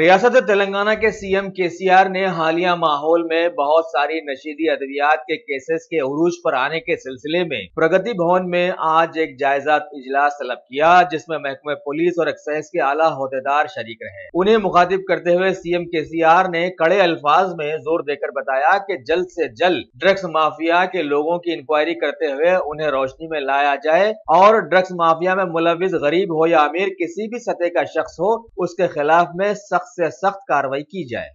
ریاست تلنگانہ کے C M KCR نے حالیہ ماحول میں بہت ساری نشیدی ادویات کے کیسز کے عروج پر آنے کے سلسلے میں پرگتی بھون میں آج ایک جائزہ اجلاس طلب کیا، جس میں محکمہ پولیس اور ایکسائز کے اعلیٰ عہدیدار شریک رہے۔ انہیں مخاطب کرتے ہوئے سی ایم KCR نے کڑے الفاظ میں زور دے کر بتایا کہ جلد سے جلد ڈرگس مافیا کے لوگوں کی انکوائری کرتے ہوئے انہیں روشنی میں لایا جائے اور ڈرگس مافیا میں ملوث غریب ہو یا امیر کسی بھی سطح کا شخص ہو، اس کے خلاف میں سخت سے سخت کارروائی کی جائے۔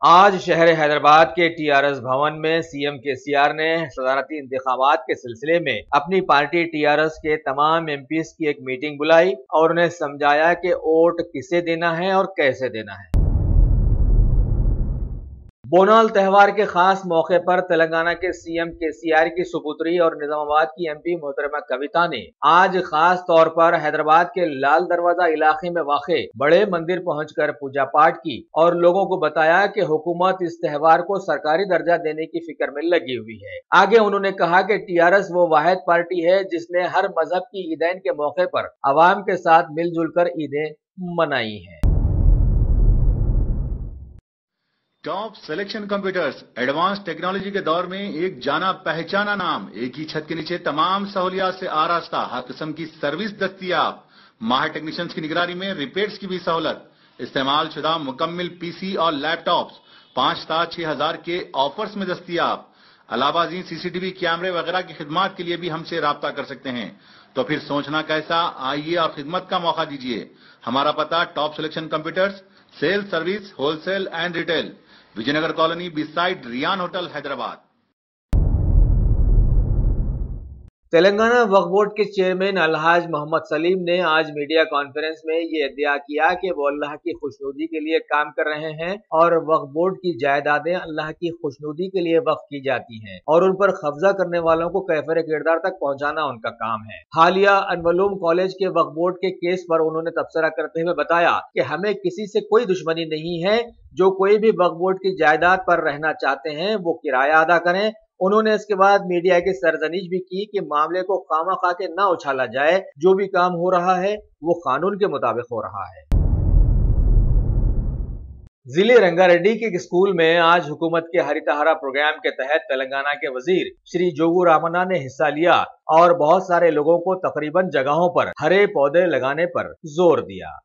آج شہر حیدرآباد کے TRS بھون میں سی ایم KCR نے صدارتی انتخابات کے سلسلے میں اپنی پارٹی TRS کے تمام MPs کی ایک میٹنگ بلائی اور انہیں سمجھایا کہ ووٹ کسے دینا ہے اور کیسے دینا ہے۔ بونال تہوار کے خاص موقع پر تلنگانہ کے سی ایم KCR کی سپوتری اور نظام آباد کی MP محترمہ کویتا نے آج خاص طور پر حیدرآباد کے لال دروازہ علاقے میں واقع بڑے مندر پہنچ کر پوجا پاٹ کی اور لوگوں کو بتایا کہ حکومت اس تہوار کو سرکاری درجہ دینے کی فکر میں لگی ہوئی ہے۔ آگے انہوں نے کہا کہ TRS وہ واحد پارٹی ہے جس نے ہر مذہب کی عیدین کے موقع پر عوام کے ساتھ مل جل کر عیدیں منائی ہیں۔ Top selection computers advance technology کے دور میں ایک جانا پہچانا نام، ایک ہی چھت کے نیچے تمام سہولیات سے آراستہ، ہر قسم کی سروس دستیاب، ماہر ٹیکنیشینز کی نگرانی میں ریپیئرز کی بھی سہولت، استعمال شدہ مکمل PC اور لیپ ٹاپس 5 تا 6000 کے آفرز میں دستیاب۔ علاوہ ازیں CCTV کیمرے وغیرہ کی خدمات کے لیے بھی ہم سے رابطہ کر سکتے ہیں۔ تو پھر سوچنا کیسا، آئیے اور خدمت کا موقع دیجیے۔ ہمارا پتہ top selection computers, sale service, wholesale and retail, Vijay Nagar colony beside Ryan hotel Hyderabad. Telangana وقف بورڈ کے چیئرمین الحاج محمد سلیم نے آج میڈیا کانفرنس میں یہ ادعا کیا کہ وہ اللہ کی خوشنودی کے لیے کام کر رہے ہیں اور وقف بورڈ کی جائیدادیں اللہ کی خوشنودی کے لیے وقف کی جاتی ہیں اور ان پر قبضہ کرنے والوں کو کیفر کردار تک پہنچانا ان کا کام ہے۔ حالیہ انولوم کالج کے وقف بورڈ کے کیس پر انہوں نے تبصرہ کرتے ہوئے بتایا کہ ہمیں کسی سے کوئی دشمنی نہیں ہے، جو کوئی بھی وقف بورڈ کی جائیداد پر رہنا چاہتے ہیں وہ کرایہ ادا کریں۔ انہوں نے اس کے بعد میڈیا کی سرزنش بھی کی کہ معاملے کو خواہ خواہ کے نہ اچھالا جائے، جو بھی کام ہو رہا ہے وہ قانون کے مطابق ہو رہا ہے۔ ضلع رنگا ریڈی کے اسکول میں آج حکومت کے ہریتہارا پروگرام کے تحت تلنگانہ کے وزیر شری جوگو رامنا نے حصہ لیا اور بہت سارے لوگوں کو تقریباً جگہوں پر ہرے پودے لگانے پر زور دیا۔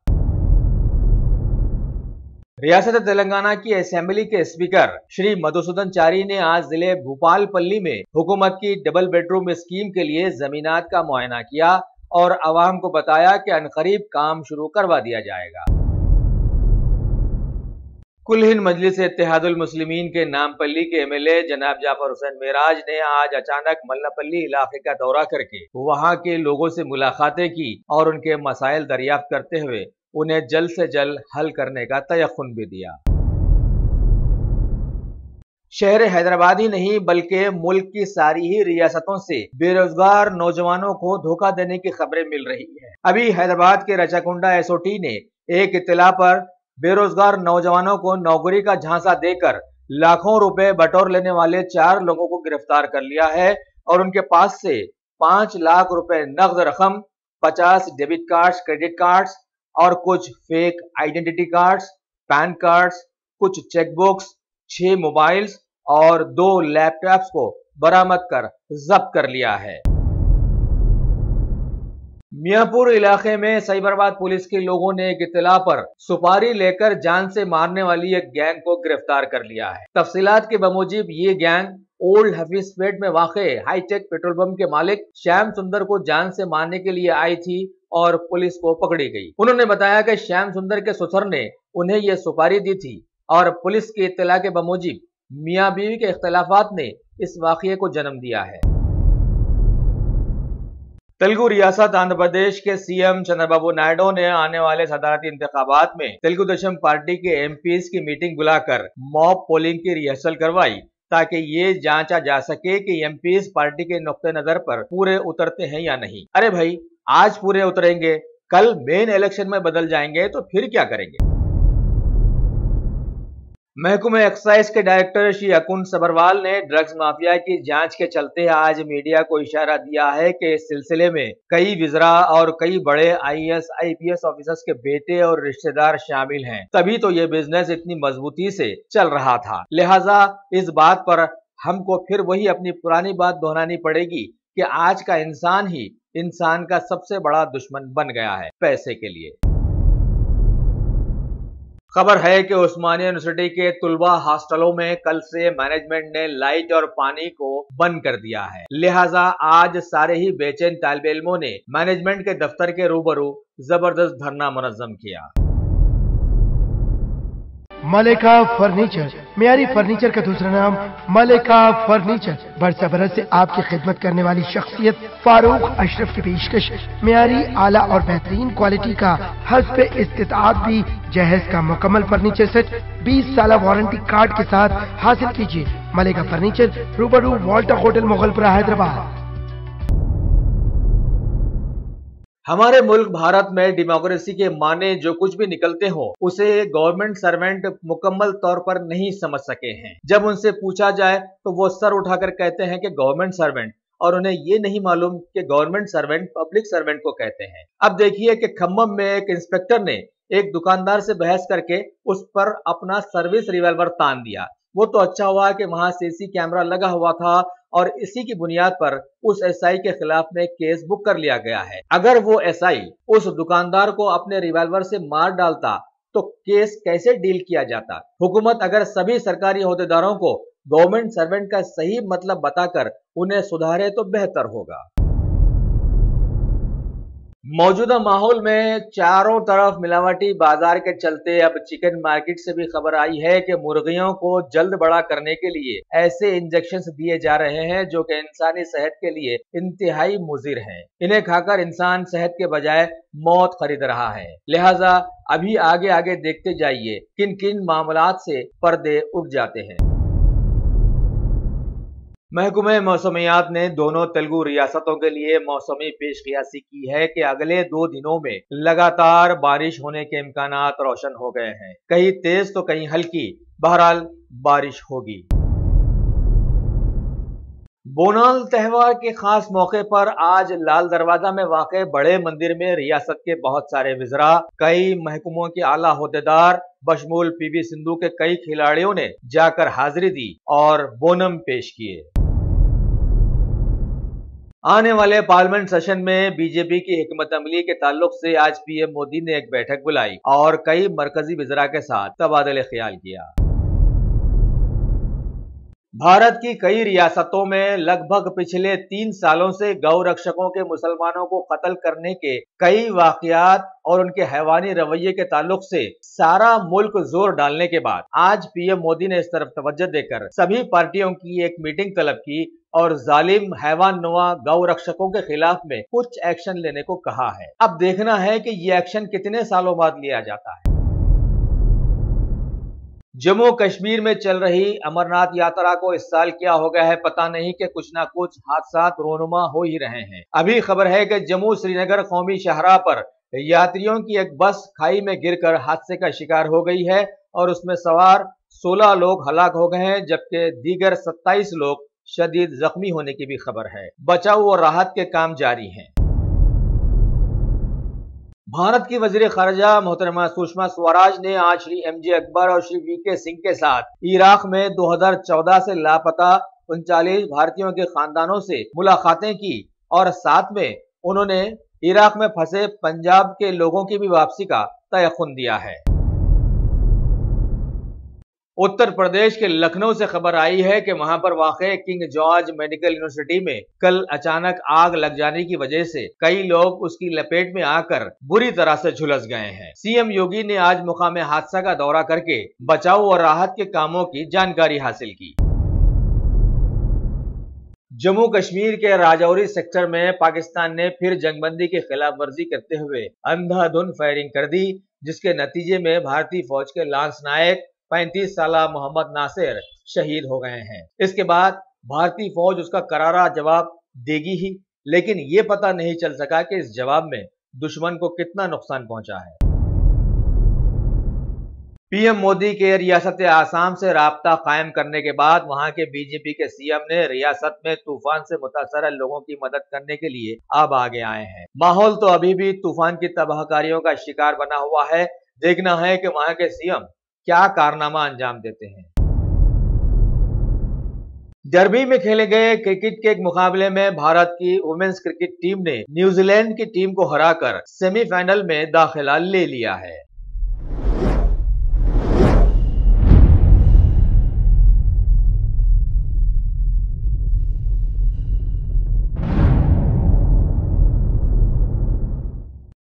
ریاست تلنگانہ کی اسمبلی کے اسپیکر شری مدھوسودن چاری نے آج ضلع بھوپال پلی میں حکومت کی ڈبل بیڈ روم اسکیم کے لیے زمینات کا معائنہ کیا اور عوام کو بتایا کہ عنقریب کام شروع کروا دیا جائے گا۔ کل ہند مجلس اتحاد المسلمین کے نامپلی کے MLA جناب جعفر حسین معراج نے آج اچانک ملنپلی علاقے کا دورہ کر کے وہاں کے لوگوں سے ملاقاتیں کی اور ان کے مسائل دریافت کرتے ہوئے انہیں جلد سے جلد حل کرنے کا تیقن بھی دیا۔ شہر حیدرآباد ہی نہیں بلکہ ملک کی ساری ہی ریاستوں سے بے روزگار نوجوانوں کو دھوکہ دینے کی خبریں مل رہی ہیں۔ ابھی حیدرآباد کے رچاکنڈا SOT نے ایک اطلاع پر بے روزگار نوجوانوں کو نوکری کا جھانسا دے کر لاکھوں روپے بٹور لینے والے 4 لوگوں کو گرفتار کر لیا ہے اور ان کے پاس سے 5 لاکھ روپے نقد رقم، 50 ڈیبٹ کارڈز، کریڈٹ کارڈز اور کچھ fake identity cards, PAN cards, کچھ چیک بکس، 6 موبائلز اور 2 لیپ ٹاپس کو برآمد کر ضبط کر لیا ہے۔ میاں پور علاقے میں سائبر آباد پولیس کے لوگوں نے ایک اطلاع پر سپاری لے کر جان سے مارنے والی ایک گینگ کو گرفتار کر لیا ہے۔ تفصیلات کے بموجب یہ گینگ اولڈ حفیظ پیٹ میں واقع ہائی ٹیک پیٹرول پمپ کے مالک شیام سندر کو جان سے مارنے کے لیے آئی تھی اور پولیس کو پکڑی گئی۔ انہوں نے بتایا کہ شیام سندر کے سسر نے انہیں یہ سپاری دی تھی اور پولیس کی اطلاع کے بموجب میاں بیوی کے اختلافات نے اس واقعے کو جنم دیا ہے۔ تلگو ریاست آندھرا پردیش کے سی ایم چندر بابو نائیڈو نے آنے والے صدارتی انتخابات میں تلگو دیشم پارٹی کے MPs کی میٹنگ بلا کر موب پولنگ کی ریہرسل کروائی تاکہ یہ جانچا جا سکے کہ MPs پارٹی کے نقطہ نظر پر پورے اترتے ہیں یا نہیں۔ ارے بھائی، آج پورے اتریں گے، کل مین الیکشن میں بدل جائیں گے تو پھر کیا کریں گے؟ महकमा एक्साइज के डायरेक्टर श्री अकुन सबरवाल ने ड्रग्स माफिया की जांच के चलते आज मीडिया को इशारा दिया है कि इस सिलसिले में कई विज़रा और कई बड़े IAS IPS ऑफिसर्स के बेटे और रिश्तेदार शामिल हैं, तभी तो ये बिजनेस इतनी मजबूती से चल रहा था। लिहाजा इस बात पर हमको फिर वही अपनी पुरानी बात दोहरानी पड़ेगी कि आज का इंसान ही इंसान का सबसे बड़ा दुश्मन बन गया है, पैसे के लिए। खबर है कि उस्मानिया यूनिवर्सिटी के तुलबा हॉस्टलों में कल से मैनेजमेंट ने लाइट और पानी को बंद कर दिया है। लिहाजा आज सारे ही बेचैन तालिब इल्मों ने मैनेजमेंट के दफ्तर के रूबरू जबरदस्त धरना मुनज़्ज़म किया। मलिका फर्नीचर, मियारी फर्नीचर का दूसरा नाम मलिका फर्नीचर, बरसा बरस से आपकी खिदमत करने वाली शख्सियत फारूक अशरफ की पेशकश मियारी आला और बेहतरीन क्वालिटी का हस्ब इस्तिताअत भी जहेज का मुकम्मल फर्नीचर सेट 20 साल वारंटी कार्ड के साथ हासिल कीजिए। मलिका फर्नीचर, रूबरू वॉल्टर होटल मुगलपुरा, हैदराबाद। हमारे मुल्क भारत में डेमोक्रेसी के माने जो कुछ भी निकलते हो उसे गवर्नमेंट सर्वेंट मुकम्मल तौर पर नहीं समझ सके हैं। जब उनसे पूछा जाए तो वो सर उठाकर कहते हैं कि गवर्नमेंट सर्वेंट, और उन्हें ये नहीं मालूम कि गवर्नमेंट सर्वेंट पब्लिक सर्वेंट को कहते हैं। अब देखिए कि खम्मम में एक इंस्पेक्टर ने एक दुकानदार से बहस करके उस पर अपना सर्विस रिवॉल्वर तान दिया। वो तो अच्छा हुआ कि वहां CC कैमरा लगा हुआ था और इसी की बुनियाद पर उस SI के खिलाफ में केस बुक कर लिया गया है। अगर वो SI उस दुकानदार को अपने रिवॉल्वर से मार डालता तो केस कैसे डील किया जाता? हुकूमत अगर सभी सरकारी ओहदेदारों को गवर्नमेंट सर्वेंट का सही मतलब बताकर उन्हें सुधारे तो बेहतर होगा। मौजूदा माहौल में चारों तरफ मिलावटी बाजार के चलते अब चिकन मार्केट से भी खबर आई है कि मुर्गियों को जल्द बड़ा करने के लिए ऐसे इंजेक्शंस दिए जा रहे हैं जो कि इंसानी सेहत के लिए इंतहाई मुज़िर हैं। इन्हें खाकर इंसान सेहत के बजाय मौत खरीद रहा है। लिहाजा अभी आगे आगे देखते जाइए किन किन मामलात से पर्दे उठ जाते हैं। महकमा मौसमियात ने दोनों तेलुगु रियासतों के लिए मौसमी पेशकियासी की है कि अगले 2 दिनों में लगातार बारिश होने के इम्कानात रोशन हो गए हैं। कहीं तेज तो कहीं हल्की, बहरहाल बारिश होगी। बोनाल त्योहार के खास मौके पर आज लाल दरवाजा में वाक़े बड़े मंदिर में रियासत के बहुत सारे विज़रा, कई महकमों के आला ओहदेदार बशमूल PV सिंधु के कई खिलाड़ियों ने जाकर हाजिरी दी और बोनम पेश किए। आने वाले पार्लियामेंट सेशन में बीजेपी की हिकमत अमली के ताल्लुक से आज PM मोदी ने एक बैठक बुलाई और कई मरकजी विज़रा के साथ तबादले ख्याल किया। भारत की कई रियासतों में लगभग पिछले 3 सालों से गौ रक्षकों के मुसलमानों को कत्ल करने के कई वाकयात और उनके हैवानी रवैये के ताल्लुक से सारा मुल्क जोर डालने के बाद आज PM मोदी ने इस तरफ तवज्जो देकर सभी पार्टियों की एक मीटिंग तलब की और जालिम हैवान नुमा गौ रक्षकों के खिलाफ में कुछ एक्शन लेने को कहा है। अब देखना है कि ये एक्शन कितने सालों बाद लिया जाता है। जम्मू कश्मीर में चल रही अमरनाथ यात्रा को इस साल क्या हो गया है पता नहीं कि कुछ ना कुछ हादसात रोनुमा हो ही रहे हैं। अभी खबर है कि जम्मू श्रीनगर कौमी शाहराह पर यात्रियों की एक बस खाई में गिरकर हादसे का शिकार हो गई है और उसमें सवार 16 लोग हलाक हो गए हैं, जबकि दीगर 27 लोग शदीद जख्मी होने की भी खबर है। बचाव और राहत के काम जारी हैं। भारत की वजीर खारजा मोहतरमा सुषमा स्वराज ने आज श्री MJ अकबर और श्री VK सिंह के साथ इराक में 2014 से लापता 39 भारतीयों के खानदानों से मुलाकातें की और साथ में उन्होंने इराक में फंसे पंजाब के लोगों की भी वापसी का तयख्खुन दिया है। उत्तर प्रदेश के लखनऊ से खबर आई है कि वहां पर वाक़े किंग जॉर्ज मेडिकल यूनिवर्सिटी में कल अचानक आग लग जाने की वजह से कई लोग उसकी लपेट में आकर बुरी तरह से झुलस गए हैं। CM योगी ने आज मुकाम हादसा का दौरा करके बचाव और राहत के कामों की जानकारी हासिल की। जम्मू कश्मीर के राजौरी सेक्टर में पाकिस्तान ने फिर जंगबंदी की खिलाफ वर्जी करते हुए अंधाधुंध फायरिंग कर दी, जिसके नतीजे में भारतीय फौज के लांस नायक 35 साला मोहम्मद नासिर शहीद हो गए हैं। इसके बाद भारतीय फौज उसका करारा जवाब देगी ही, लेकिन ये पता नहीं चल सका कि इस जवाब में दुश्मन को कितना नुकसान पहुंचा है। पीएम मोदी के रियासत आसाम से राब्ता कायम करने के बाद वहां के बीजेपी के सीएम ने रियासत में तूफान से मुतासर लोगों की मदद करने के लिए अब आगे आए हैं। माहौल तो अभी भी तूफान की तबाहकारियों का शिकार बना हुआ है। देखना है कि वहां के सीएम क्या कारनामा अंजाम देते हैं। डर्बी में खेले गए क्रिकेट के एक मुकाबले में भारत की वुमेन्स क्रिकेट टीम ने न्यूजीलैंड की टीम को हराकर सेमीफाइनल में दाखिला ले लिया है।